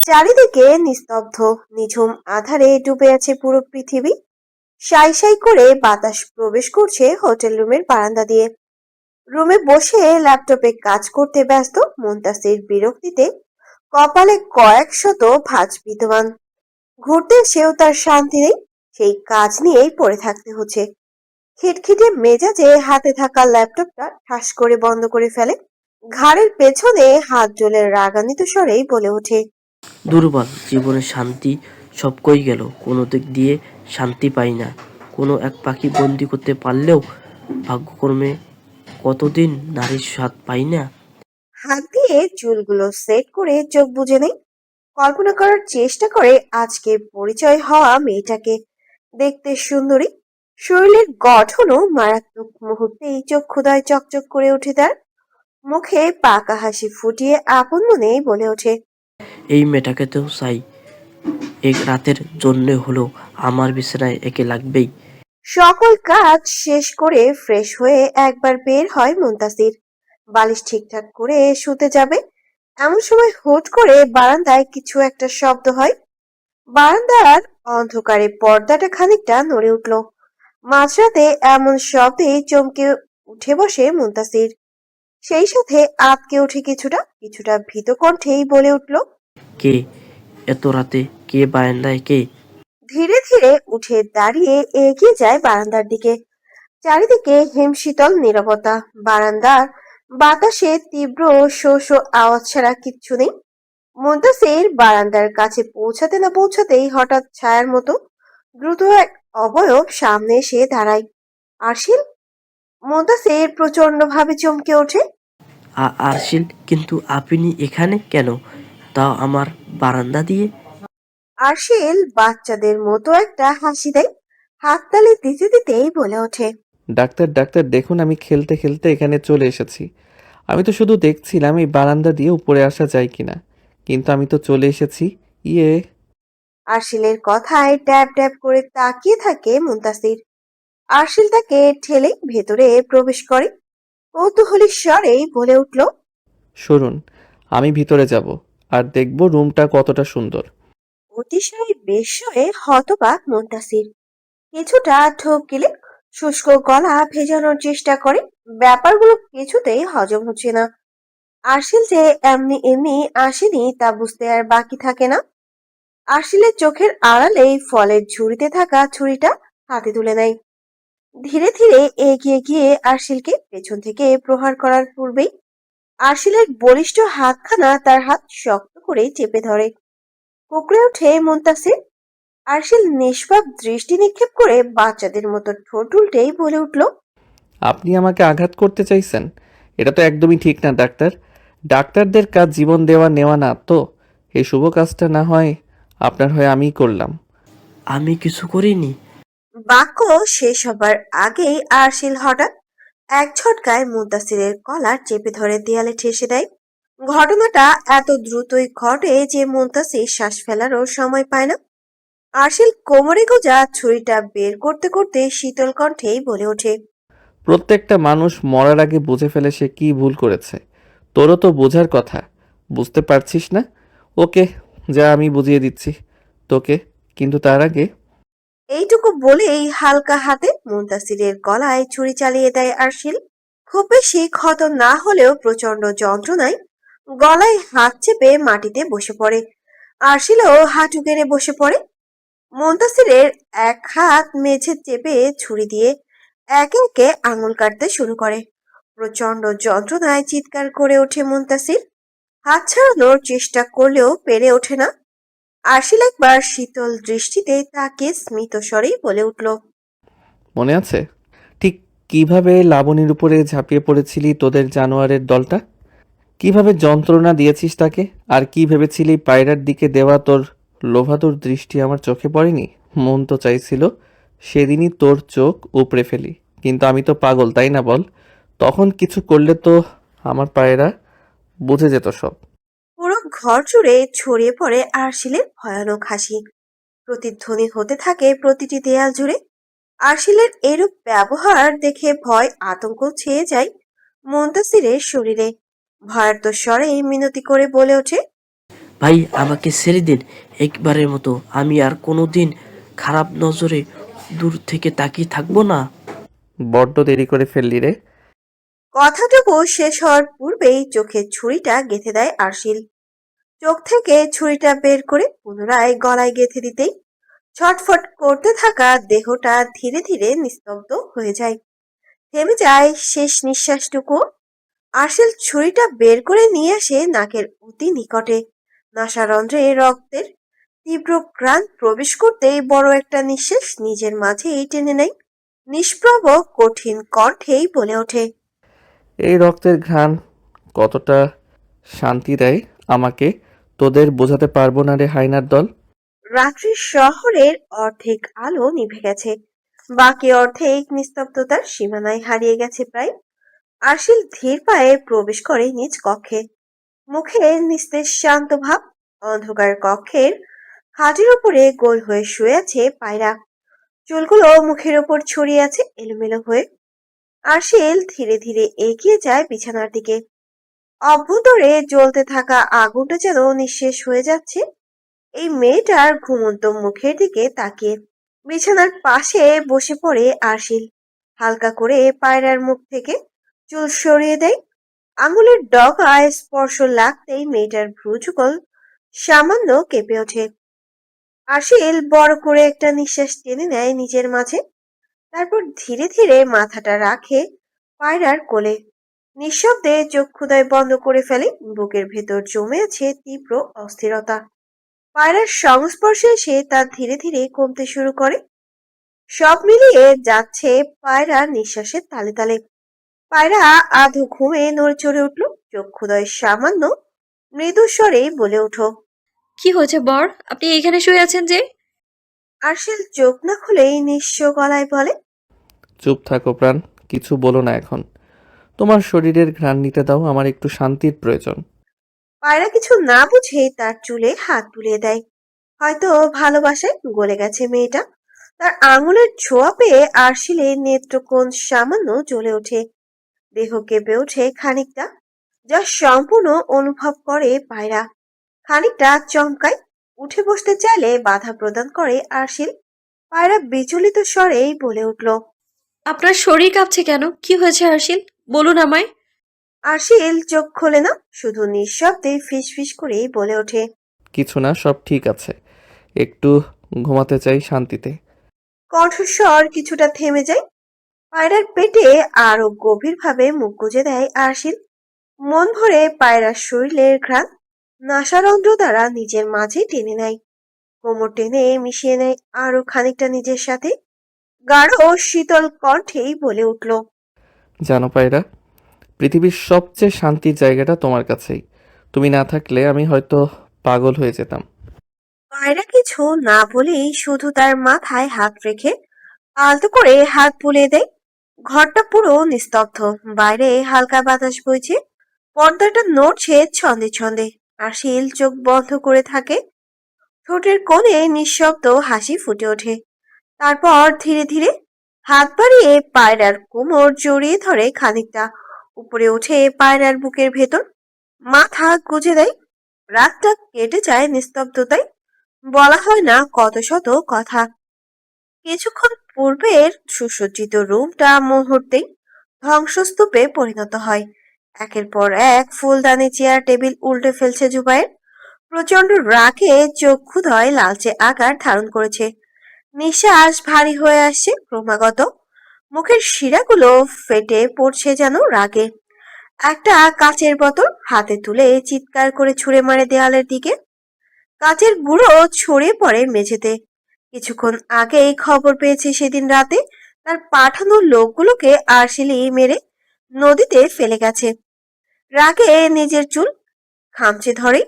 চারিদিকে নিস্তব্ধ, নিঝুম আধারে ডুবে আছে পুরো পৃথিবী। সাই সাই করে বাতাস প্রবেশ করছে হোটেল রুমের বারান্দা দিয়ে। রুমে বসে ল্যাপটপে কাজ করতে ব্যস্ত মুনতাসির বিরক্তিতে কপালে কয়েক শত ভাঁজ বিদ্যমান। ঘুরতে সেও তার শান্তি নেই, সেই কাজ নিয়েই পড়ে থাকতে হচ্ছে। খিটখিটে মেজাজে হাতে থাকা ল্যাপটপটা ঠাস করে বন্ধ করে ফেলে। ঘাড়ের পেছনে হাত জোলে রাগান্বিত স্বরেই বলে ওঠে, দুর্বল জীবনের শান্তি সব কই গেল, কোনো দিক দিয়ে শান্তি পাই না। কোনো এক পাখি বন্দি করতে পারলেও ভাগ্যক্রমে কতদিন নারীর স্বাদ পাই না। হাত দিয়ে চুলগুলো সেট করে চোখ বুজে নেই। কল্পনা করার চেষ্টা করে আজকে পরিচয় হওয়া মেয়েটাকে। দেখতে সুন্দরী, শরীরের গঠনও মারাত্মক। মুহূর্তেই চক্ষুদয় চকচক করে ওঠে তার। মুখে পাকা হাসি ফুটিয়ে আপন মনেই বলে ওঠে, এই মেয়েটাকে তো চাই, এক রাতের জন্য হলো আমার বিছানায় একে লাগবেই। সকল কাজ শেষ করে ফ্রেশ হয়ে একবার বের হয় মুনতাসির। বালিশ ঠিকঠাক করে শুতে যাবে, এমন সময় হুট করে বারান্দায় কিছু একটা শব্দ হয়। বারান্দার অন্ধকারে পর্দাটা খানিকটা নড়ে উঠল। মাঝরাতে এমন শব্দে চমকে উঠে বসে মুনতাসির। সেই সাথে আঁতকে উঠে কিছুটা কিছুটা ভীত কণ্ঠেই বলে উঠল, কে এত রাতে, কে বারান্দায়, কে? ধীরে ধীরে উঠে দাঁড়িয়ে এগিয়ে যায় বারান্দার দিকে। চারিদিকে হিমশীতল নীরবতা। বারান্দার বাতাসে তীব্র শো শো আওয়াজ ছাড়া কিচ্ছু নেই। মুনতাসির বারান্দার কাছে পৌঁছাতে না পৌঁছাতেই হঠাৎ ছায়ার মতো দ্রুত এক অবয়ব সামনে এসে দাঁড়ায়। আরশিল! মুনতাসির প্রচন্ড ভাবে চমকে ওঠে। আরশিল, কিন্তু আপনি এখানে কেন, তাও আমার বারান্দা দিয়ে? আরশিল বাচ্চাদের মতো একটা হাসি দেয়, হাততালি দিতে দিতেই বলে ওঠে, ডাক্তার ডাক্তার দেখুন, আমি খেলতে খেলতে এখানে চলে এসেছি। আমি তো শুধু দেখছিলাম এই বারান্দা দিয়ে উপরে আসা যায় কিনা, কিন্তু আমি তো চলে এসেছি। ইয়ে। আরশিলের কথায় ট্যাপ ট্যাপ করে তাকিয়ে থাকে মুনতাসির। আরশিল তাকে ঠেলে ভেতরে প্রবেশ করে। কৌতূহলী স্বরেই বলে উঠল, সরুন, আমি ভিতরে যাব আর দেখব রুমটা কতটা সুন্দর। অতিশয় বিস্ময়ে হতবাক মুনতাসির। কিছুটা ঢোক গিলে শুষ্ক গলা ভেজানোর চেষ্টা করে। ব্যাপারগুলো কিছুতেই হজম হচ্ছে না। আরশিল যে এমনি এমনি আসেনি তা বুঝতে আর বাকি থাকে না। আরশিলের চোখের আড়ালেই ফলের ঝুড়িতে থাকা ছুরিটা হাতে তুলে নেয়। ধীরে ধীরে এগিয়ে গিয়ে আরশিলকে পেছন থেকে প্রহার করার পূর্বেই আরশিলের বলিষ্ঠ হাতখানা তার হাত শক্ত করে চেপে ধরে। কুঁকড়ে ওঠে মুনতাসির। আরশিল নিষ্পাপ দৃষ্টি নিক্ষেপ করে বাচ্চাদের মতো ঠোঁট উল্টেই বলে উঠল, আপনি আমাকে আঘাত করতে চাইছেন? এটা তো একদমই ঠিক না ডাক্তার। ডাক্তারদের কাজ জীবন দেওয়া নেওয়া না তো। এই শুভ কাজটা না হয় আপনার হয়ে আমিই করলাম। আমি কিছু করিনি। বাক্য শেষ হবার আগেই আরশিল হঠাৎ এক ঝটকায় মুনতাসিরের কলার চেপে ধরে দেয়ালে ঠেসে দেয়। ঘটনাটা এত দ্রুতই ঘটে যে মুনতাসির শ্বাস ফেলারও সময় পায় না। আরশিল কোমরে গোজা ছুরিটা বের করতে করতে শীতল কণ্ঠেই বলে ওঠে, প্রত্যেকটা মানুষ মরার আগে বুঝে ফেলে সে কি ভুল করেছে। তোরও তো বোঝার কথা, বুঝতে পারছিস না? ওকে, যা আমি বুঝিয়ে দিচ্ছি তোকে, কিন্তু তার আগে। এইটুকু বলেই হালকা হাতে মুনতাসিরের গলায় ছুরি চালিয়ে দেয় আরশিল। খুব বেশি ক্ষত না হলেও প্রচন্ড যন্ত্রণায় গলায় হাত চেপে মাটিতে বসে পড়ে। আরশিলও হাঁটু গেড়ে বসে পড়ে। মুনতাসিরের এক হাত মেঝে চেপে ছুরি দিয়ে একে একে আঙুল কাটতে শুরু করে। প্রচন্ড যন্ত্রণায় চিৎকার করে ওঠে মুনতাসির। হাত ছাড়ানোর চেষ্টা করলেও পেরে ওঠে না। আরশিল একবার শীতল দৃষ্টিতে তাকে স্মিত স্বরেই বলে উঠল, মনে আছে ঠিক কিভাবে লাবণীর উপরে ঝাঁপিয়ে পড়েছিলি তোদের জানোয়ারের দলটা? কিভাবে যন্ত্রণা দিয়েছিস তাকে? আর কি ভেবেছিলি পায়রার দিকে দেওয়া তোর লোভাতুর দৃষ্টি আমার চোখে পড়েনি? মন তো চাইছিল সেদিনই তোর চোখ উপড়ে ফেলি, কিন্তু আমি তো পাগল, তাই না বল? তখন কিছু করলে তো আমার পায়রা বুঝে যেত সব। পুরো ঘর জুড়ে ছড়িয়ে পড়ে আরশিলের ভয়ানক হাসি। প্রতিধ্বনি হতে থাকে প্রতিটি দেয়াল জুড়ে। আরশিলের এরূপ ব্যবহার দেখে ভয় আতঙ্ক ছেয়ে যায় মুনতাসিরের শরীরে। ভয়ার্ত স্বরে মিনতি করে বলে ওঠে, ভাই আমাকে ছেড়ে দিন একবারের মতো। আমি আর কোনোদিন খারাপ নজরে দূর থেকে তাকিয়ে থাকবো না। বড্ড দেরি করে ফেললি রে। কথাটুকু শেষ হওয়ার পূর্বেই চোখে ছুরিটা গেঁথে দেয় আরশিল। চোখ থেকে ছুরিটা বের করে পুনরায় গলায় গেঁথে দিতেই ছটফট করতে থাকা দেহটা ধীরে ধীরে নিস্তব্ধ হয়ে যায়। থেমে যায় শেষ নিঃশ্বাসটুকু। আরশিল ছুরিটা বের করে নিয়ে আসে নাকের অতি নিকটে। নাসারন্ধ্রে রক্তের তীব্র ঘ্রাণ প্রবেশ করতেই বড় একটা নিঃশ্বাস নিজের মাঝেই টেনে নেয়। নিষ্প্রভ কঠিন কণ্ঠেই বলে ওঠে, এই রক্তের ঘ্রাণ কতটা শান্তি দেয় আমাকে, তোদের বোঝাতে পারবো না রে হায়নার দল। রাত্রির শহরের অর্ধেক আলো নিভে গেছে, বাকি অর্ধেক নিস্তব্ধতার সীমানায় হারিয়ে গেছে প্রায়। আশিল ধীর পায়ে প্রবেশ করে নিজ কক্ষে। মুখে নিস্তেজ শান্ত ভাব। অন্ধকার কক্ষের খাটের উপরে গোল হয়ে শুয়ে আছে পায়রা। চুলগুলো মুখের ওপর ছড়িয়ে আছে এলোমেলো হয়ে। আশিল ধীরে ধীরে এগিয়ে যায় বিছানার দিকে। অভ্যন্তরে জ্বলতে থাকা আগুনটা যেন নিঃশেষ হয়ে যাচ্ছে এই মেয়েটার ঘুমন্ত মুখের দিকে তাকিয়ে। বিছানার পাশে বসে পড়ে আশিল। হালকা করে পায়রার মুখ থেকে চুল সরিয়ে দেয়। আঙুলের ডগায় স্পর্শ লাগতেই মেয়েটার ভ্রুযুগল সামান্য কেঁপে ওঠে। আশিল বড় করে একটা নিঃশ্বাস টেনে নেয় নিজের মাঝে। তারপর ধীরে ধীরে মাথাটা রাখে পায়রার কোলে। নিঃশব্দে চক্ষুদয় বন্ধ করে ফেলে। বুকের ভেতর জমে আছে তীব্র অস্থিরতা। পায়রার সংস্পর্শে এসে তা ধীরে ধীরে কমতে শুরু করে। সব মিলিয়ে যাচ্ছে পায়রার নিঃশ্বাসের তালে তালে। পায়রা আধো ঘুমে নড়ে চড়ে উঠল। চক্ষুদয় সামান্য মৃদু স্বরে বলে উঠো, কি হয়েছে বর? আপনি এখানে শুয়ে আছেন যে? আরশিল চোখ না খুলেই নিঃস্ব গলায় বলে, চুপ থাকো প্রাণ, কিছু বলো না এখন। তোমার শরীরের ঘ্রাণ নিতে দাও, আমার একটু শান্তির প্রয়োজন। পায়রা কিছু না বুঝে তার চুলে হাত বুলিয়ে দেয়। হয়তো ভালোবাসায় গলে গেছে মেয়েটা। তার আঙুলের ছোঁয়া পেয়ে আরশিলের নেত্রকোণ সামান্য জ্বলে ওঠে। দেহ কেঁপে ওঠে খানিকটা, যা সম্পূর্ণ অনুভব করে পায়রা। খানিকটা চমকায়। উঠে বসতে চাইলে বাধা প্রদান করে আরশিল। পায়রা বিচলিত স্বরেই বলে উঠল, আপনার শরীর কাঁপছে কেন? কি হয়েছে আরশিল? বলুন আমায়। আরশিল চোখ খোলে না, শুধু নিঃশব্দে ফিস ফিস করেই বলে ওঠে, কিছু না, সব ঠিক আছে। একটু ঘুমাতে চাই শান্তিতে। কণ্ঠস্বর কিছুটা থেমে যায়। পায়রার পেটে আরো গভীরভাবে মুখ গুজে দেয় আরশিল। মন ভরে পায়রার শরীরের ঘ্রাণ নাসারন্ধ্র দ্বারা নিজের মাঝে টেনে নেয়। কোমর টেনে মিশিয়ে নেয় আরো খানিকটা নিজের সাথে। গাঢ় শীতল কণ্ঠেই বলে উঠল, জানো পায়রা, পৃথিবীর সবচেয়ে শান্তির জায়গাটা তোমার কাছেই। তুমি না থাকলে আমি হয়তো পাগল হয়ে যেতাম। পায়রা কিছু না বলেই শুধু তার মাথায় হাত রেখে আলতো করে হাত বুলিয়ে দেয়। ঘরটা পুরো নিস্তব্ধ। বাইরে হালকা বাতাস বইছে। পর্দাটা নড়ছে ছন্দে ছন্দে। আশিল চোখ বন্ধ করে থাকে। ঠোঁটের কোণে নিঃশব্দ হাসি ফুটে ওঠে। তারপর ধীরে ধীরে হাত বাড়িয়ে পায়রার কোমর জড়িয়ে ধরে খানিকটা উপরে উঠে পায়রার বুকের ভেতর মাথা গুজে দেয়। রাতটা কেটে যায় নিস্তব্ধতায়। বলা হয় না কত শত কথা। কিছুক্ষণ পূর্বের সুসজ্জিত রুমটা মুহূর্তেই ধ্বংসস্তূপে পরিণত হয়। একের পর এক ফুলদানি চেয়ার টেবিল উল্টে ফেলছে জুবাইর। প্রচন্ড রাগে চক্ষুদ্বয় লালচে আকার ধারণ করেছে। নিঃশ্বাস ভারী হয়ে আসছে ক্রমাগত। মুখের শিরাগুলো ফেটে পড়ছে যেন রাগে। একটা কাচের বোতল হাতে তুলে চিৎকার করে ছুঁড়ে মারে দেয়ালের দিকে। কাচের গুঁড়ো ছড়িয়ে পড়ে মেঝেতে। কিছুক্ষণ আগেই খবর পেয়েছে সেদিন রাতে তার পাঠানো লোকগুলোকে আরশিলি মেরে নদীতে ফেলে গেছে। রাগে নিজের চুল খামচে ধরে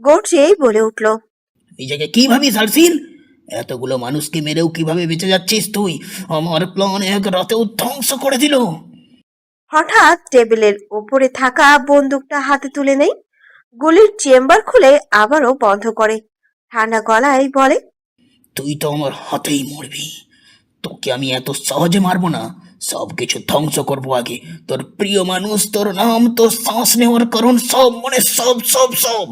গর্জেই বলে উঠল, নিজেকে কি ভাবিস আরশিল? এতগুলো মানুষকে মেরেও কিভাবে বেঁচে যাচ্ছিস তুই? আমার প্ল্যান এক রাতেও ধ্বংস করে দিল। হঠাৎ টেবিলের ওপরে থাকা বন্দুকটা হাতে তুলে নেই। গুলির চেম্বার খুলে আবারও বন্ধ করে। ঠান্ডা গলায় বলে, তুই তো আমার হাতেই মরবি। তোকে আমি এত সহজে মারবো না। সবকিছু ধ্বংস করবো আগে। তোর প্রিয় মানুষ, তোর নাম, তোর শ্বাস নেওয়ার কারণ, সব, মানে সব সব সব।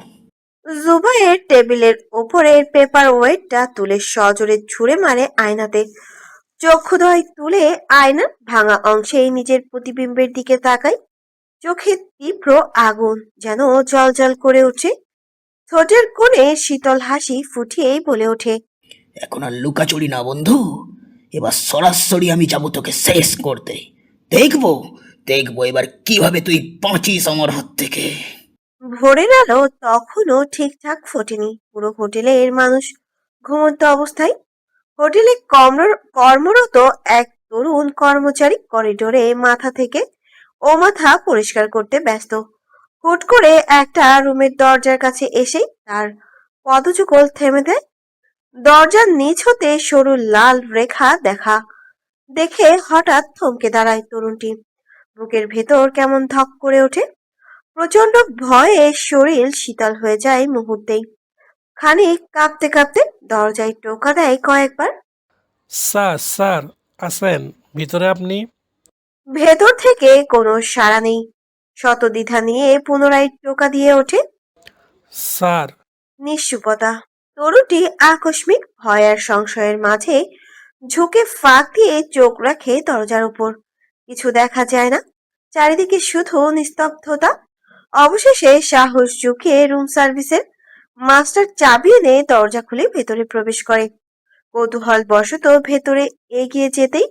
জুবাইয়ের টেবিলের ওপরের পেপার ওয়েটটা তুলে সজোরে ছুঁড়ে মারে আয়নাতে। চক্ষুদ্বয় তুলে আয়নার ভাঙা অংশেই নিজের প্রতিবিম্বের দিকে তাকায়। চোখে তীব্র আগুন যেন জ্বলজ্বল করে ওঠে। ঠোঁটের কোণে শীতল হাসি ফুটিয়েই বলে ওঠে, এখন আর লুকাচুরি না বন্ধু, এবার সরাসরি আমি যাবো তোকে শেষ করতে। দেখবো দেখবো এবার কিভাবে তুই বাঁচিস আমার হাত থেকে। ভোরের আলো তখনও ঠিকঠাক ফোটেনি। পুরো হোটেলের মানুষ ঘুমন্ত অবস্থায়। হোটেলে কর্মরত এক তরুণ কর্মচারী করিডোরে মাথা থেকে ও মাথা পরিষ্কার করতে ব্যস্ত। হুট করে একটা রুমের দরজার কাছে এসেই তার পদযুগল থেমে দেয়। দরজার নিচ হতে সরু লাল রেখা দেখে হঠাৎ থমকে দাঁড়ায় তরুণটি। বুকের ভেতর কেমন ধক করে ওঠে। প্রচন্ড ভয়ে শরীর শীতল হয়ে যায় মুহূর্তেই। খানিক কাঁপতে কাঁপতে দরজায় টোকা দেয় কয়েকবার। স্যার স্যার আছেন ভিতরে আপনি? ভেতর থেকে কোনো সাড়া নেই। শতদ্বিধা নিয়ে পুনরায় টোকা দিয়ে ওঠে। স্যার। নিশ্চুপতা। তরুটি আকস্মিক ভয় আর সংশয়ের মাঝে ঝুঁকে ফাঁক দিয়ে চোখ রাখে দরজার উপর। কিছু দেখা যায় না, চারিদিকে শুধু নিস্তব্ধতা। অবশেষে সাহস জুকিয়ে রুম সার্ভিসের মাস্টার চাবি এনে দরজা খুলে ভেতরে প্রবেশ করে। কৌতূহল বশত ভেতরে এগিয়ে যেতেই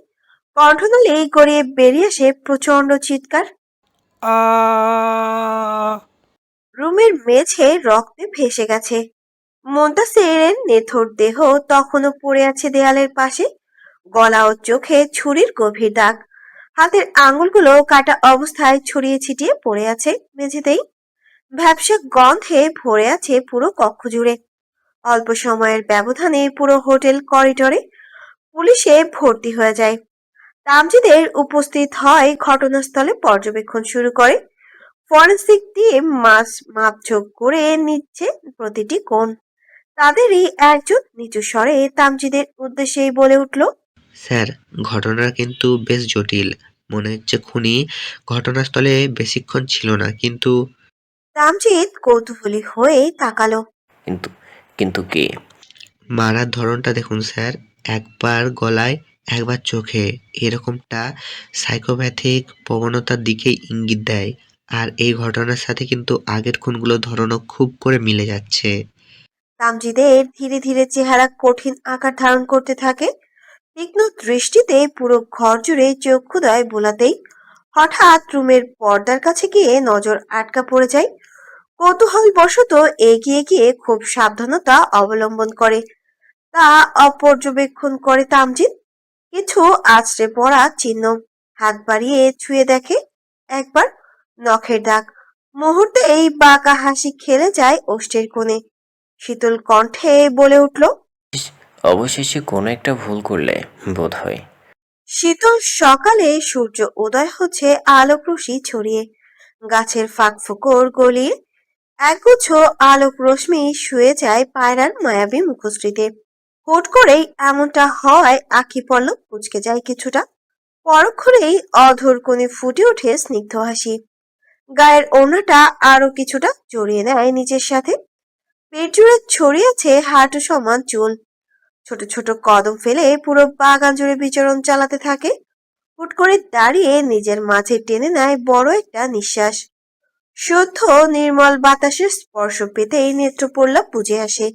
কণ্ঠনালী গড়িয়ে বেরিয়ে আসে প্রচন্ড চিৎকার। আ রুমের মেঝে রক্তে ভেসে গেছে। মুনতাসিরের নিথর দেহ তখনও পড়ে আছে দেয়ালের পাশে। গলা ও চোখে ছুরির গভীর দাগ। হাতের আঙুলগুলো কাটা অবস্থায় ছড়িয়ে ছিটিয়ে পড়ে আছে মেঝেতেই। ভ্যাপসা গন্ধে ভরে আছে পুরো কক্ষ জুড়ে। অল্প সময়ের ব্যবধানে পুরো হোটেল করিডোরে পুলিশে ভর্তি হয়ে যায়। তামজিদের উপস্থিত হয় ঘটনাস্থলে পর্যবেক্ষণ শুরু করে। ফরেন্সিক টিম মাপঝোঁক করে নিচ্ছে প্রতিটি কোণ। তাদেরই একজন নিচু স্বরে তামজিদের উদ্দেশ্যেই বলে উঠল, স্যার, ঘটনাটা কিন্তু বেশ জটিল। মনে হচ্ছে খুনি ঘটনাস্থলে বেশিক্ষণ ছিল না, কিন্তু তামজিদ কৌতূহলী হয়ে তাকালো। কিন্তু কিন্তু কে? মারার ধরনটা দেখুন স্যার, একবার গলায় একবার চোখে, এরকমটা সাইকোপ্যাথিক প্রবণতার দিকেই ইঙ্গিত দেয়। আর এই ঘটনার সাথে কিন্তু আগের খুনগুলোর ধরনও খুব করে মিলে যাচ্ছে। তামজিদের ধীরে ধীরে চেহারা কঠিন আকার ধারণ করতে থাকে। তীক্ষ্ণ দৃষ্টিতে পুরো ঘর জুড়ে চক্ষুদয় বোলাতেই হঠাৎ রুমের পর্দার কাছে গিয়ে নজর আটকা পড়ে যায়। কৌতূহল বশত এগিয়ে গিয়ে খুব সাবধানতা অবলম্বন করে তা অপর্যবেক্ষণ করে তামজিদ। কিছু আছড়ে পড়া চিহ্ন। হাত বাড়িয়ে ছুঁয়ে দেখে একবার, নখের দাগ। মুহূর্তে এই বাঁকা হাসি খেলে যায় ওষ্ঠের কোণে। শীতল কণ্ঠে বলে উঠল, অবশেষে কোনো একটা ভুল করলে বোধ হয়। শীতল সকালে সূর্য উদয় হচ্ছে আলোক রশ্মি ছড়িয়ে। গাছের ফাঁক ফোকর গলিয়ে একগুচ্ছ আলোক রশ্মি শুয়ে যায় পায়রার মায়াবী মুখশ্রীতে। হুট করেই এমনটা হওয়ায় আখি পল্লব কুঁচকে যায় কিছুটা। পরক্ষণেই অধর কোণে ফুটে ওঠে স্নিগ্ধ হাসি। গায়ের ওড়নাটা আরো কিছুটা জড়িয়ে নেয় নিজের সাথে। পেট জুড়ে ছড়িয়ে আছে হাঁটু সমান চুল। ছোট ছোট কদম ফেলে পুরো বাগান জুড়ে বিচরণ চালাতে থাকে। হুট করে দাঁড়িয়ে নিজের মাঝে টেনে নেয় বড় একটা নিঃশ্বাস। শুদ্ধ নির্মল বাতাসের স্পর্শ পেতেই নেত্রপল্লব বুঝে আসে।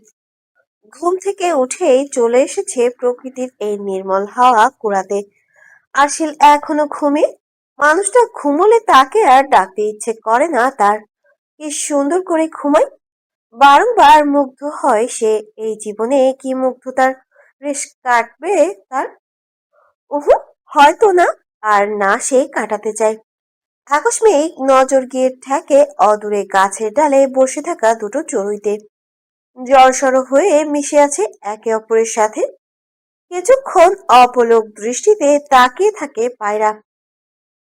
ঘুম থেকে উঠেই চলে এসেছে প্রকৃতির এই নির্মল হাওয়া কুড়াতে। আরশিল এখনো ঘুমে। মানুষটা ঘুমোলে তাকে আর ডাকতে ইচ্ছে করে না তার। কি সুন্দর করে ঘুমায়। বারংবার মুগ্ধ হয় সে। এই জীবনে কি মুগ্ধতার রেশ কাটবে তার? উহু, হয়তো না। আর না সে কাটাতে চায়। আকস্মিক নজর গিয়ে ঠেকে অদূরে গাছের ডালে বসে থাকা দুটো চড়ুইতে। জড়সড় হয়ে মিশে আছে একে অপরের সাথে। কিছুক্ষণ অপলক দৃষ্টিতে তাকিয়ে থাকে পায়রা।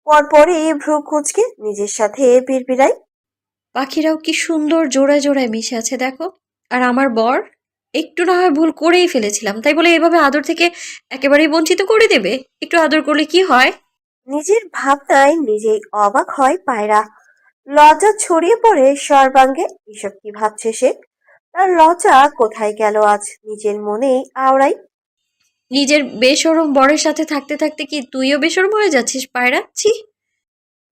পরপরই ভ্রু কুঁচকে নিজের সাথে বিড়বিড়ায়, পাখিরাও কি সুন্দর জোড়ায় জোড়ায় মিশে আছে দেখো। আর আমার বর, একটু না হয় ভুল করেই ফেলেছিলাম, তাই বলে এভাবে আদর থেকে একেবারেই বঞ্চিত করে দেবে? একটু আদর করলে কি হয়? নিজের ভাবনায় নিজেই অবাক হয় পায়রা। লজ্জা ছড়িয়ে পড়ে সর্বাঙ্গে। এসব কি ভাবছে সে? তার লজ্জা কোথায় গেল আজ নিজের মনেই আওড়াই। নিজের বেশরম বরের সাথে থাকতে থাকতে কি তুইও বেশরম হয়ে যাচ্ছিস পায়রা? ছি!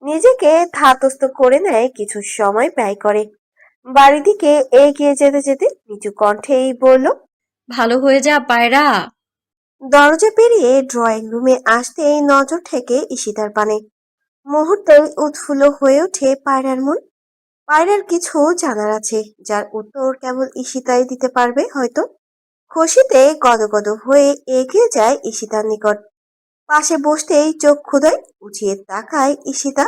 নিজেকে ধাতস্থ করে নেয়, কিছু সময় ব্যয় করে বাড়ির দিকে এগিয়ে যেতে যেতে নিচু কণ্ঠেই বলল। ভালো হয়ে যা পায়রা। দরজা পেরিয়ে ড্রয়িং রুমে আসতেই নজর ঠেকে ঈশিতার পানে। মুহূর্তেই উৎফুল্ল হয়ে ওঠে পায়রার মন। পায়রার কিছু জানার আছে, যার উত্তর কেবল ঈশিতাই দিতে পারবে হয়তো। খুশিতে গদগদ হয়ে এগিয়ে যায় ঈশিতার নিকট। পাশে বসতেই চোখ ক্ষুদায় উঁচিয়ে তাকায় ঈশিতা।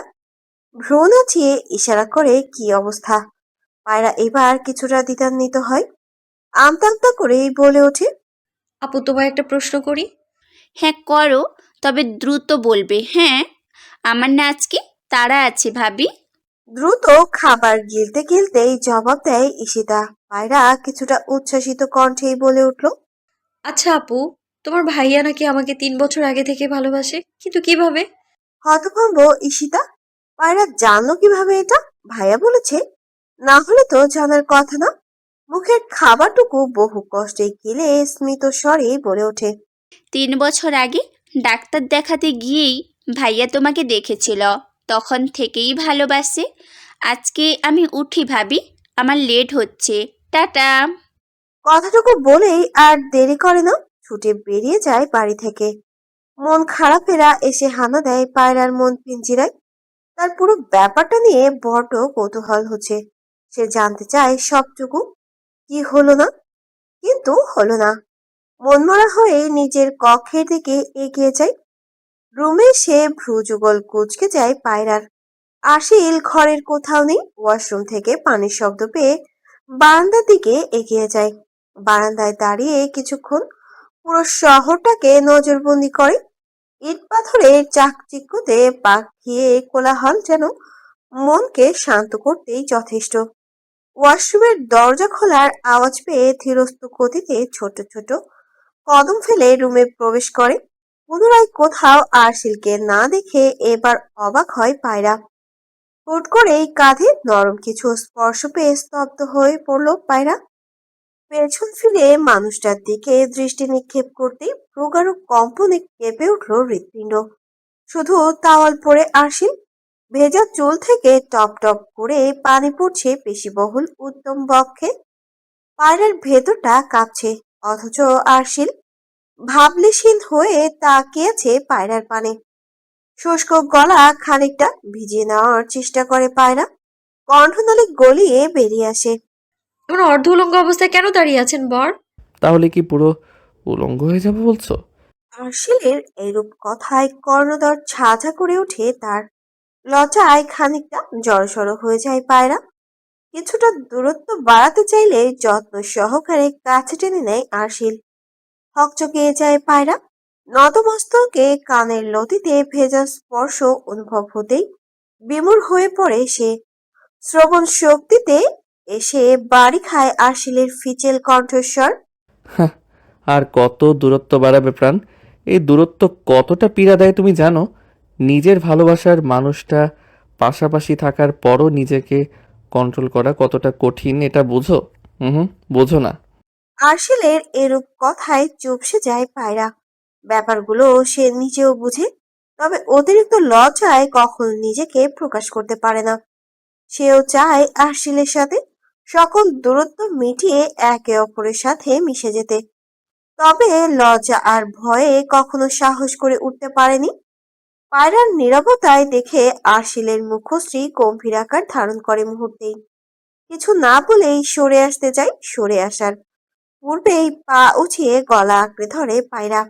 ভ্রু নাচিয়ে ইশারা করে কি অবস্থা। পায়রা এবার কিছুটা দ্বিধান্বিত হয়, আমতা আমতা করেই বলে ওঠে। আপু, তোমায় একটা প্রশ্ন করি। হ্যাঁ করো, তবে দ্রুত বলবে। হ্যাঁ, আমার না আজকে তাড়া আছে ভাবি। দ্রুত খাবার গিলতে গিলতেই জবাব দেয় ঈশিতা। পায়রা কিছুটা উচ্ছ্বাসিত কণ্ঠেই বলে উঠল। আচ্ছা আপু, তোমার ভাইয়া নাকি আমাকে 3 বছর আগে থেকে ভালোবাসে, কিন্তু কিভাবে? হতভম্ব ঈশিতা। পায়রা জানলো কিভাবে এটা? ভাইয়া বলেছে? না হলে তো জানার কথা না। মুখের খাবারটুকু বহু কষ্টে গিলে স্মিত স্বরে বলে ওঠে। 3 বছর আগে ডাক্তার দেখাতে গিয়েই ভাইয়া তোমাকে দেখেছিল, তখন থেকেই ভালোবাসে। আজকে আমি উঠি ভাবি, আমার লেট হচ্ছে। টাটা। কথাটুকু বলেই আর দেরি করে না, ছুটে বেরিয়ে যায় বাড়ি থেকে। মন খারাপেরা এসে হানা দেয় পায়রার মন পিঞ্জিরায়। তার পুরো ব্যাপারটা নিয়ে বড্ড কৌতূহল হচ্ছে। সে জানতে চায় সবটুকু। কি হলো না? কিন্তু হলো না। মনমরা হয়ে নিজের কক্ষের দিকে এগিয়ে যায়। রুমে সে ভ্রু যুগল কুঁচকে যায় পায়রার। আশিল ঘরের কোথাও নেই। ওয়াশরুম থেকে পানির শব্দ পেয়ে বারান্দার দিকে এগিয়ে যায়। বারান্দায় দাঁড়িয়ে কিছুক্ষণ পুরো শহরটাকে নজরবন্দি করে। ইট পাথরের চাকচিক্যতে পাকিয়ে কোলাহল যেন মনকে শান্ত করতেই যথেষ্ট। ওয়াশরুমের দরজা খোলার আওয়াজ পেয়ে ধীরস্থ গতিতে ছোট ছোট কদম ফেলে রুমে প্রবেশ করে। পুনরায় কোথাও আরশিলকে না দেখে এবার অবাক হয় পায়রা। হুট করেই কাঁধে নরম কিছু স্পর্শ পেয়ে স্তব্ধ হয়ে পড়ল পায়রা। পেছন ফিরে মানুষটার দিকে দৃষ্টি নিক্ষেপ করতেই প্রগাঢ় কম্পনে কেঁপে উঠল হৃৎপিণ্ড। শুধু তাওয়াল পরে আরশিল। ভেজা চুল থেকে টপ টপ করে পানি পড়ছে পেশিবহুল উদ্যম বক্ষে। পায়রার ভেতরটা কাঁপছে, অথচ আরশিল ভাবলেশীন হয়ে তাকিয়েছে পায়রার পানে। শুষ্ক গলা খানিকটা ভিজিয়ে নেওয়ার চেষ্টা করে পায়রা। কণ্ঠনালী গলিয়ে বেরিয়ে আসে। এমন অর্ধ উলঙ্গ অবস্থায় কেন দাঁড়িয়ে আছেন বর? তাহলে কি পুরো উলঙ্গ হয়ে যাবো বলছো? আরশিলের এরূপ কথায় কর্ণদর ঝাঁঝা করে ওঠে তার। লজ্জায় খানিকটা জড়সড় হয়ে যায় পায়রা। কিছুটা দূরত্ব বাড়াতে চাইলে যত্ন সহকারে কাছে টেনে নেয় আরশিল। হকচকিয়ে যায় পায়রা। নতমস্তকে কানের লতিতে ভেজা স্পর্শ অনুভব হতেই বিমূঢ় হয়ে পড়ে সে। শ্রবণ শক্তিতে এসে বাড়ি খায় আরশিলের ফিচেল কণ্ঠস্বর। হাহ, আর কত দূরত্ব বাড়াবে প্রাণ? এই দূরত্ব কতটা পীড়া দেয় তুমি জানো? নিজের ভালোবাসার মানুষটা পাশাপাশি থাকার পরও নিজেকে কন্ট্রোল করা কতটা কঠিন এটা বোঝো? হুম, বোঝো না। আরশিলের এরূপ কথায় চুপসে যায় পায়রা। ব্যাপারগুলো সে নিজেও বুঝে, তবে অতিরিক্ত লজ্জায় কখনো নিজেকে প্রকাশ করতে পারে না। সেও চায় আরশিলের সাথে সকল দূরত্ব মিটিয়ে একে অপরের সাথে মিশে যেতে। তবে লজ্জা আর ভয়ে কখনো সাহস করে উঠতে পারেনি। পায়রার নীরবতায় দেখে আরশিলের মুখশ্রী গম্ভীর আকার ধারণ করে মুহূর্তেই। কিছু না বলেই সরে আসতে যায়। সরে আসার পূর্বেই পা উঠিয়ে গলা আঁকড়ে ধরে পায়রা।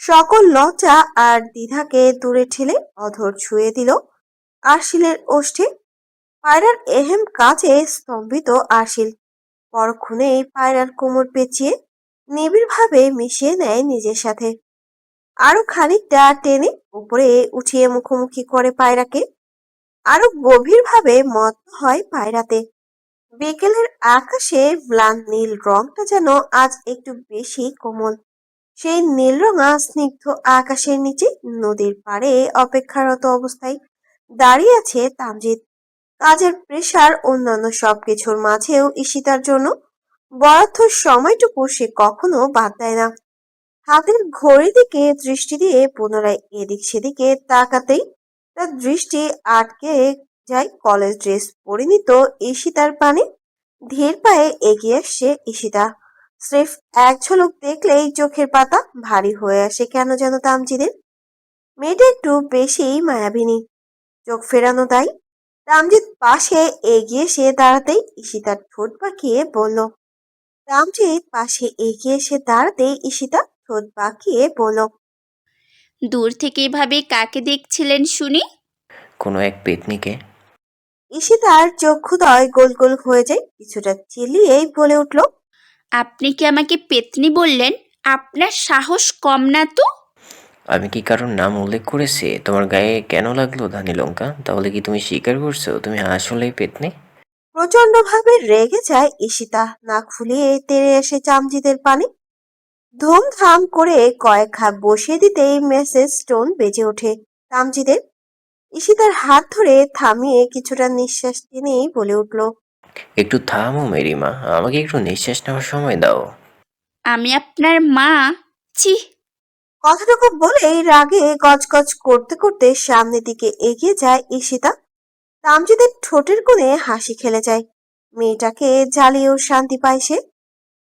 সকল লজ্জা আর দ্বিধাকে দূরে ঠেলে অধর ছুঁয়ে দিল আরশিলের ওষ্ঠে। পায়রার এহেম কাজে স্তম্ভিত আরশিল। পরক্ষণেই পায়রার কোমর পেঁচিয়ে নিবিড়ভাবে মিশিয়ে নেয় নিজের সাথে। আরো খানিকটা টেনে উপরে উঠিয়ে মুখোমুখি করে পায়রাকে। আরো গভীরভাবে মত্ত হয় পায়রাতে। বিকেলের আকাশে ম্লান নীল রংটা যেন আজ একটু বেশি কোমল। সেই নীলরঙা স্নিগ্ধ আকাশের নিচে নদীর পাড়ে অপেক্ষারত অবস্থায় দাঁড়িয়ে আছে তামজিৎ। কাজের প্রেসার অন্যান্য সবকিছুর মাঝেও ঈশিতার জন্য বরাদ্দ সময়টুকু সে কখনো বাদ দেয় না। হাতের ঘড়ির দিকে দৃষ্টি দিয়ে পুনরায় এদিক সেদিকে তাকাতেই তার দৃষ্টি আটকে যায় কলেজ ড্রেস পরিণীত ঈশিতার পানে। ধীর পায়ে এগিয়ে আসছে ঈশিতা। স্রেফ এক ঝলক দেখলেই চোখের পাতা ভারী হয়ে আসে কেন যেন তামজিদের। মেয়েটা একটু বেশি মায়াবিনী, চোখ ফেরানো দায়। তামজিদ পাশে এগিয়ে এসে দাঁড়াতেই ঈশিতার ঠোঁট পাকিয়ে বলল। তামজিদ পাশে এগিয়ে এসে দাঁড়াতেই ঈশিতা ঠোঁট বাঁকিয়ে বলল। দূর থেকে এভাবে কাকে দেখছিলেন শুনি? কোনো এক পেতনিকে। ঈশিতার চক্ষুদয় গোল গোল হয়ে যায়, কিছুটা চিল্লিয়েই বলে উঠল। আপনি কি আমাকে পেতনি বললেন? আপনার সাহস কম না তো? আমি কি কারোর নাম উল্লেখ করেছি? তোমার গায়ে কেন লাগলো ধানি লঙ্কা? তাহলে কি তুমি স্বীকার করছো তুমি আসলেই পেতনি? প্রচন্ড ভাবে রেগে যায় ঈশিতা। নাক ফুলিয়ে তেড়ে এসে চামজিদের পানে ধুমধাম করে কয়েক খাপ বসিয়ে দিতেই মেসেজ স্টোন বেজে ওঠে তামজিদের। ঈশিতার হাত ধরে থামিয়ে কিছুটা নিঃশ্বাস টেনেই বলে উঠল। একটু থামো মেরিমা, আমাকে একটু নিঃশ্বাস নেওয়ার সময় দাও। আমি আপনার মা? ছি! কথাটুকু বলেই রাগে গজগজ করতে করতে সামনের দিকে এগিয়ে যায় ঈশিতা। তামজিদের ঠোঁটের কোণে হাসি খেলে যায়। মেয়েটাকে জ্বালিয়েও শান্তি পায় সে।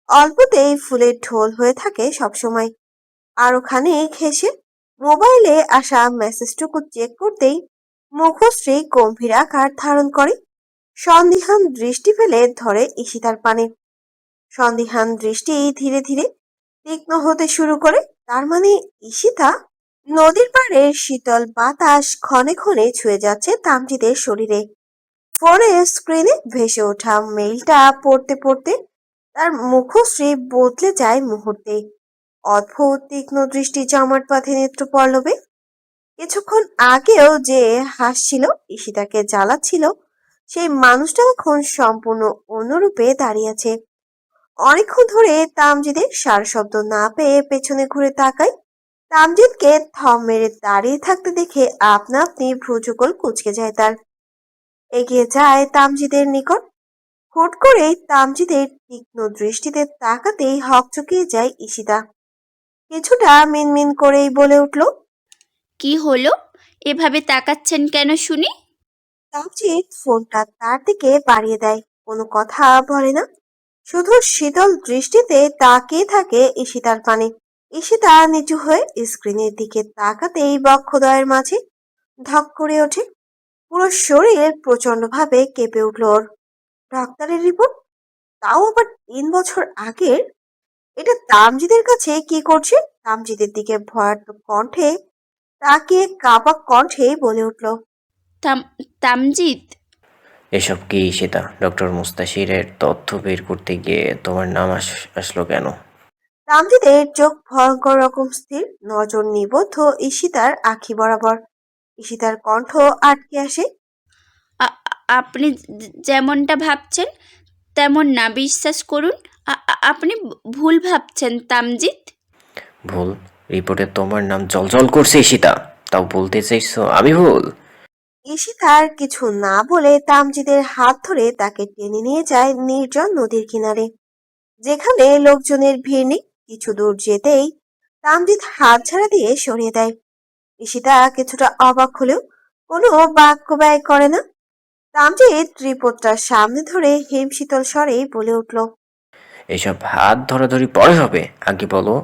অল্পতেই ফুলের ঢোল হয়ে থাকে সবসময়। আরো খানিক হেসে মোবাইলে আসা মেসেজটুকু চেক করতেই মুখশ্রী গম্ভীর আকার ধারণ করে। সন্দিহান দৃষ্টি ফেলে ধরে ঈশিতার পানে। সন্দিহান দৃষ্টি ধীরে ধীরে তীক্ষ্ণ হতে শুরু করে। তার মানে ঈশিতা। নদীর পাড়ের শীতল বাতাস ক্ষণে ক্ষণে ছুঁয়ে যাচ্ছে তামজিদের শরীরে। ফোনের স্ক্রিনে ভেসে ওঠা মেইলটা পড়তে পড়তে তার মুখশ্রী বদলে যায় মুহূর্তে। অদ্ভুত তীক্ষ্ণ দৃষ্টি জমাট বাঁধে নেত্রপল্লবে। কিছুক্ষণ আগেও যে হাসছিল, ঈশিতাকে জ্বালাচ্ছিল, সেই মানুষটা এখন সম্পূর্ণ অন্য রূপে দাঁড়িয়ে আছে। অনেকক্ষণ ধরে তামজিদের সারা শব্দ না পেয়ে পেছনে ঘুরে তাকায়। তামজিদকে থম মেরে দাঁড়িয়ে থাকতে দেখে আপনা আপনি ভ্রুযুগল কুঁচকে যায় তার। এগিয়ে যায় তামজিদের নিকট। হুট করেই তামজিদের তীক্ষ্ণ দৃষ্টিতে তাকাতেই হকচকিয়ে যায় ঈশিতা। কিছুটা মিনমিন করেই বলে উঠল। কি হলো? এভাবে তাকাচ্ছেন কেন শুনি? তামজিদ ফোনটা তার দিকে বাড়িয়ে দেয়, কোনো কথা বলে না, শুধু শীতল দৃষ্টিতে তাকিয়ে থাকে ঈশিতার পানে। ঈশিতা নিচু হয়ে স্ক্রিনের দিকে তাকাতেই বক্ষদ্বয়ের মাঝে ধক করে ওঠে। পুরো শরীর প্রচন্ড ভাবে কেঁপে উঠল ওর। ডাক্তারের রিপোর্ট, তাও আবার 3 বছর আগের। এটা তামজিদের কাছে কি করছে? তামজিদের দিকে ভয়ার্ত কণ্ঠে তাকিয়ে কাঁপা কণ্ঠে বলে উঠল। তাম- তামজিৎ? এসব কি সেটা? ডক্টর মুস্তাশিরের তথ্য বের করতে গিয়ে তোমার নাম আসলো কেন? তামজিদের চোখ ভয়ঙ্কর রকম স্থির, নজর নিবদ্ধ ঈশিতার আখি বরাবর। ঈশিতার কণ্ঠ আটকে আসে। আপনি যেমনটা ভাবছেন তেমন না, বিশ্বাস করুন। আপনি ভুল ভাবছেন তামজিৎ। ভুল? রিপোর্টে তোমার নাম জলজল করছে ঈশিতা, তাও বলতে চাইছো আমি ভুল? ঈশিতার কিছু না বলে তামজিদের হাত ধরে তাকে টেনে নিয়ে যায় নির্জন নদীর কিনারে, যেখানে লোকজনের ভিড় নেই। কিছু দূর যেতেই তামজিদ হাত ঝাড়া দিয়ে সরিয়ে দেয়। ঈশিতা কিছুটা অবাক হলেও কোনো বাক্য ব্যয় করে না। তামজিদ রিপোর্টটা সামনে ধরে হিমশীতল স্বরেই বলে উঠল। এসব হাত ধরাধরি পরে হবে, আগে বলো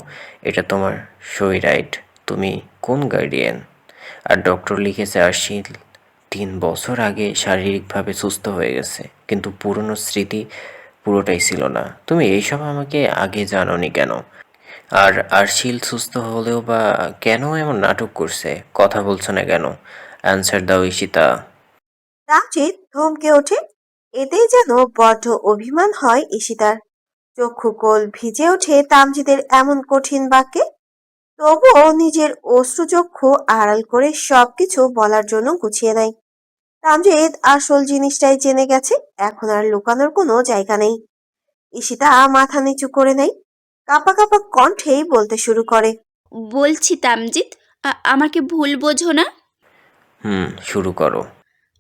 এটা তোমার সই রাইট? তুমি কোন গার্ডিয়ান? আর ডক্টর লিখেছে আর্শিল 3 বছর আগে শারীরিকভাবে সুস্থ হয়ে গেছে, কিন্তু পুরনো স্মৃতি পুরোটাই ছিল না। তুমি এইসব আমাকে আগে জানোনি কেন? আর আর্শিল সুস্থ হলেও বা কেন এমন নাটক করছে? কথা বলছো না কেন? অ্যান্সার দাও ঈশিতা। তামজিদ ধমকে ওঠে। এতেই যেন বড্ড অভিমান হয় ঈশিতার। চক্ষু কোল ভিজে ওঠে তামজিদের এমন কঠিন বাক্যে। তবুও নিজের অশ্রুচক্ষু আড়াল করে সবকিছু বলার জন্য গুছিয়ে নেয়। তামজিদ আসল জিনিসটাই জেনে গেছে, এখন আর লুকানোর কোনো জায়গা নেই। ঈশিতা মাথা নিচু করে নেয়, কাঁপা কাঁপা কণ্ঠেই বলতে শুরু করে। বলছি তামজিৎ, আমাকে ভুল বোঝো না। শুরু করো।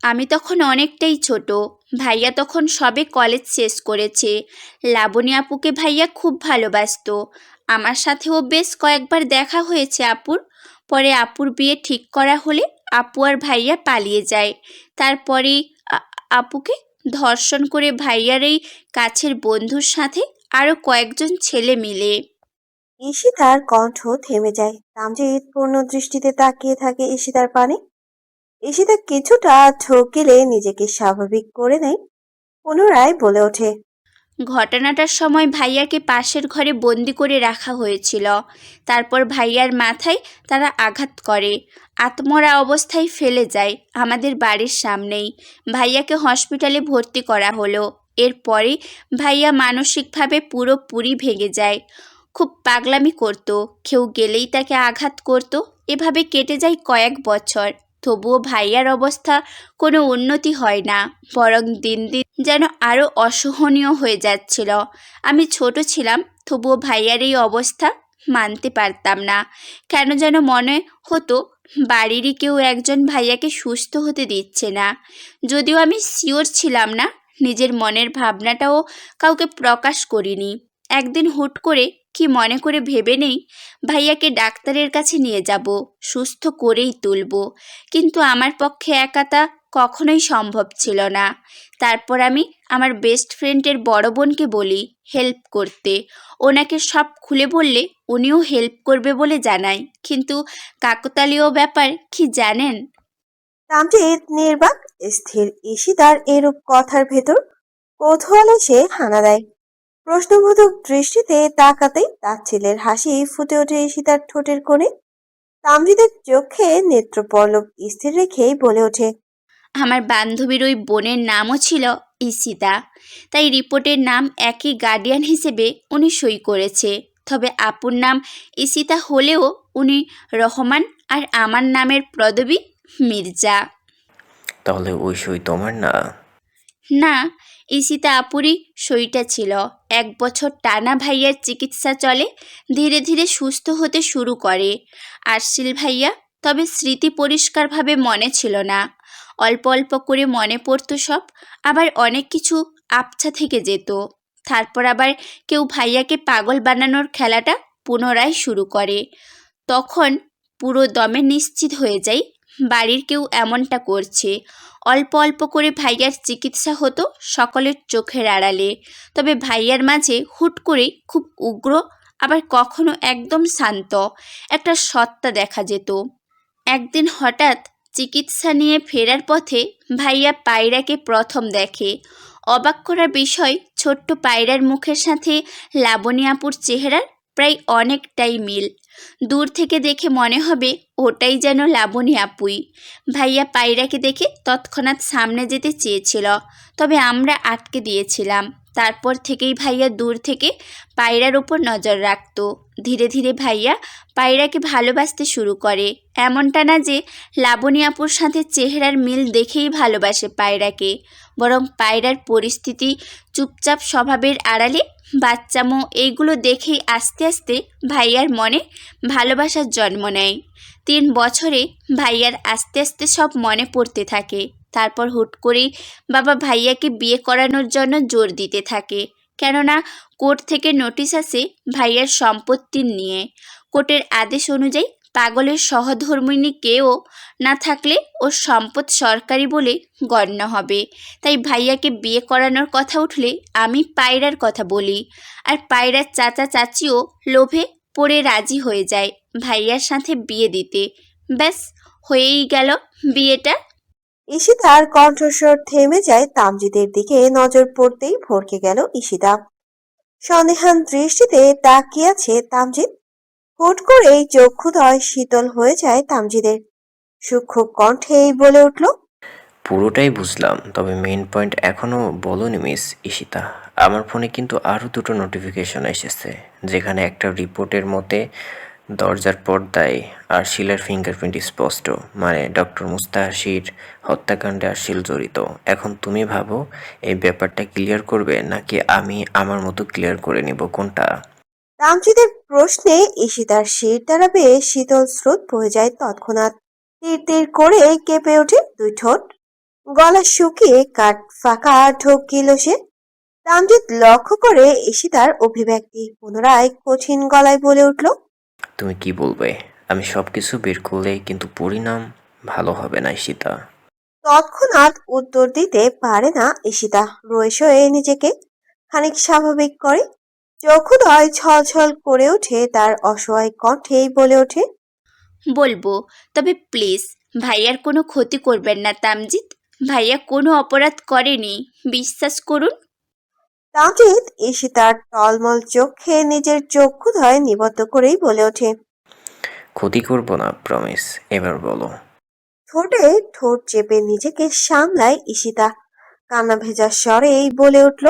আমি তখন অনেকটাই ছোট, ভাইয়া তখন সবে কলেজ শেষ করেছে। লাবণী আপুকে ভাইয়া খুব ভালোবাসতো। আমার সাথেও বেশ কয়েকবার দেখা হয়েছে আপুর। পরে আপুর বিয়ে ঠিক করা হলে আপু আর ভাইয়া পালিয়ে যায়। তারপরেই আপুকে ধর্ষণ করে ভাইয়ার এই কাছের বন্ধুর সাথে আরও কয়েকজন ছেলে মিলে। ঈশিতার কণ্ঠ থেমে যায়। তামজিৎ পূর্ণ দৃষ্টিতে তাকিয়ে থাকে ঈশিতার পানে। ঈশিতা কিছুটা ঢোক গেলে নিজেকে স্বাভাবিক করে নেয়, পুনরায় বলে ওঠে, ঘটনাটার সময় ভাইয়াকে পাশের ঘরে বন্দি করে রাখা হয়েছিল। তারপর ভাইয়ার মাথায় তারা আঘাত করে, আত্মরা অবস্থায় ফেলে যায় আমাদের বাড়ির সামনেই। ভাইয়াকে হসপিটালে ভর্তি করা হলো। এরপরে ভাইয়া মানসিকভাবে পুরোপুরি ভেঙে যায়। খুব পাগলামি করত, কেউ গেলেই তাকে আঘাত করত। এভাবে কেটে যায় কয়েক বছর। তবুও ভাইয়ার অবস্থা কোনো উন্নতি হয় না, বরং দিন দিন যেন আরও অসহনীয় হয়ে যাচ্ছিল। আমি ছোট ছিলাম, তবুও ভাইয়ার এই অবস্থা মানতে পারতাম না। কেন যেন মনে হতো বাড়িরই কেউ একজন ভাইয়াকে সুস্থ হতে দিচ্ছে না। যদিও আমি শিওর ছিলাম না, নিজের মনের ভাবনাটাও কাউকে প্রকাশ করিনি। একদিন হুট করে কি মনে করে ভেবে নেই ভাইয়াকে ডাক্তারের কাছে নিয়ে যাব, সুস্থ করেই তুলব। কিন্তু আমার পক্ষে একা তা কখনোই সম্ভব ছিল না। তারপর আমি আমার বেস্ট ফ্রেন্ডের বড় বোনকে বলি হেল্প করতে। ওনাকে সব খুলে বললে উনিও হেল্প করবে বলে জানায়। কিন্তু কাকতালীয় ব্যাপার কি জানেন? তামজিৎ নির্বাক, স্থির। ঈশিতার এরূপ কথার ভেতর কৌতূহলে সে হানা দেয়। প্রশ্নবোধক দৃষ্টিতে তাকাতেই তাচ্ছিল্যের হাসি ফুটে ওঠে ঈশিতার ঠোঁটের কোণে। তামজিদের চোখে নেত্রপল্লব স্থির রেখেই বলে ওঠে, আমার বান্ধবীর ওই বোনের নামও ছিল ঈশিতা, তাই রিপোর্টের নাম একই গার্ডিয়ান হিসেবে উনি সই করেছে। তবে আপুর নাম ঈশিতা হলেও উনি রহমান আর আমার নামের পদবী মির্জা। তাহলে ওই সই তোমার না? না, ঈশিতা আপুরই সইটা ছিল। 1 বছর টানা ভাইয়ার চিকিৎসা চলে, ধীরে ধীরে সুস্থ হতে শুরু করে আরশিল ভাইয়া। তবে স্মৃতি পরিষ্কারভাবে মনে ছিল না, অল্প অল্প করে মনে পড়তো সব। আবার অনেক কিছু আবছা থেকে যেত। তারপর আবার কেউ ভাইয়াকে পাগল বানানোর খেলাটা পুনরায় শুরু করে। তখন পুরো দমে নিশ্চিত হয়ে যাই বাড়ির কেউ এমনটা করছে। অল্প অল্প করে ভাইয়ার চিকিৎসা হতো সকলের চোখের আড়ালে। তবে ভাইয়ার মাঝে হুট করে খুব উগ্র, আবার কখনো একদম শান্ত একটা সত্তা দেখা যেত। একদিন হঠাৎ চিকিৎসা নিয়ে ফেরার পথে ভাইয়া পায়রাকে প্রথম দেখে। অবাক করার বিষয়, ছোট্ট পায়রার মুখের সাথে লাবণী আপুর চেহারার প্রায় অনেকটাই মিল। দূর থেকে দেখে মনে হবে ওটাই যেন লাবণী আপুই। ভাইয়া পায়রাকে দেখে তৎক্ষণাৎ সামনে যেতে চেয়েছিল, তবে আমরা আটকে দিয়েছিলাম। তারপর থেকেই ভাইয়া দূর থেকে পায়রার ওপর নজর রাখত। ধীরে ধীরে ভাইয়া পায়রাকে ভালোবাসতে শুরু করে। এমনটা না যে লাবণী আপুর সাথে চেহারার মিল দেখেই ভালোবাসে পায়রাকে, বরং পায়রার পরিস্থিতি, চুপচাপ স্বভাবের আড়ালে বাচ্চামো, এইগুলো দেখেই আস্তে আস্তে ভাইয়ার মনে ভালোবাসার জন্ম নেয়। 3 বছরে ভাইয়ার আস্তে আস্তে সব মনে পড়তে থাকে। তারপর হুট করেই বাবা ভাইয়াকে বিয়ে করানোর জন্য জোর দিতে থাকে। কেননা কোর্ট থেকে নোটিশ আসে ভাইয়ার সম্পত্তির নিয়ে। কোর্টের আদেশ অনুযায়ী পাগলের সহধর্মিণী কেউ না থাকলে ওর সম্পদ সরকারি বলে গণ্য হবে। তাই ভাইয়াকে বিয়ে করানোর কথা উঠলে আমি পায়রার কথা বলি, আর পায়রার চাচা চাচিও লোভে পড়ে রাজি হয়ে যায় ভাইয়ার সাথে বিয়ে দিতে। ব্যাস, হয়েই গেল বিয়েটা। ঈশিতার কণ্ঠস্বর থেমে যায়। তামজিদের দিকে নজর পড়তেই ভরকে গেল ঈশিতা। সন্দেহান দৃষ্টিতে তাকিয়ে আছে তামজিদ। হুট করেই চক্ষুদয় শীতল হয়ে যায় তামজিদের। সূক্ষ্ম কণ্ঠেই বলে উঠল, পুরোটাই বুঝলাম, তবে মেইন পয়েন্ট এখনও বলোনি মিস ঈশিতা। আমার ফোনে কিন্তু আরও 2টো নোটিফিকেশন এসেছে, যেখানে একটা রিপোর্টের মতে দরজার পর্দায় আরশিলের ফিঙ্গারপ্রিন্ট স্পষ্ট, মানে ডক্টর মুস্তাশির হত্যাকাণ্ডে আরশিল জড়িত। এখন তুমি ভাবো এই ব্যাপারটা ক্লিয়ার করবে নাকি আমি আমার মতো ক্লিয়ার করে নিব, কোনটা? তামজিদের প্রশ্নে ঈশিতার শির দ্বারা বেয়ে শীতল স্রোত বয়ে যায় তৎক্ষণাৎ। তীর তীর করে কেঁপে ওঠে 2 ঠোঁট। গলা শুকিয়ে কাঠ ফাঁকা ঢোক গিল সে। তামজিৎ লক্ষ্য করে ঈশিতার অভিব্যক্তি, পুনরায় কঠিন গলায় বলে উঠল, তুমি কি বলবে? আমি সব কিছু বের করলে কিন্তু পরিণাম ভালো হবে না ঈশিতা। তৎক্ষণাৎ উত্তর দিতে পারে না ঈশিতা। রয়ে সয়ে নিজেকে খানিক স্বাভাবিক করে। চক্ষুদ্বয় ছলছল করে ওঠে, তার অসহায় কণ্ঠেই বলে ওঠে, বলবো, তবে প্লিজ ভাইয়ার কোনো ক্ষতি করবেন না তামজিৎ। ভাইয়া কোনো অপরাধ করেনি, বিশ্বাস করুন। তামজিৎ ঈশিতার টলমল চোখে নিজের চক্ষুদ্বয় নিবদ্ধ করেই বলে ওঠে। ক্ষতি করব না, প্রমিস। এবার বলো। ঠোঁটে ঠোঁট চেপে নিজেকে সামলায় ঈশিতা। কান্না ভেজা স্বরেই বলে উঠল,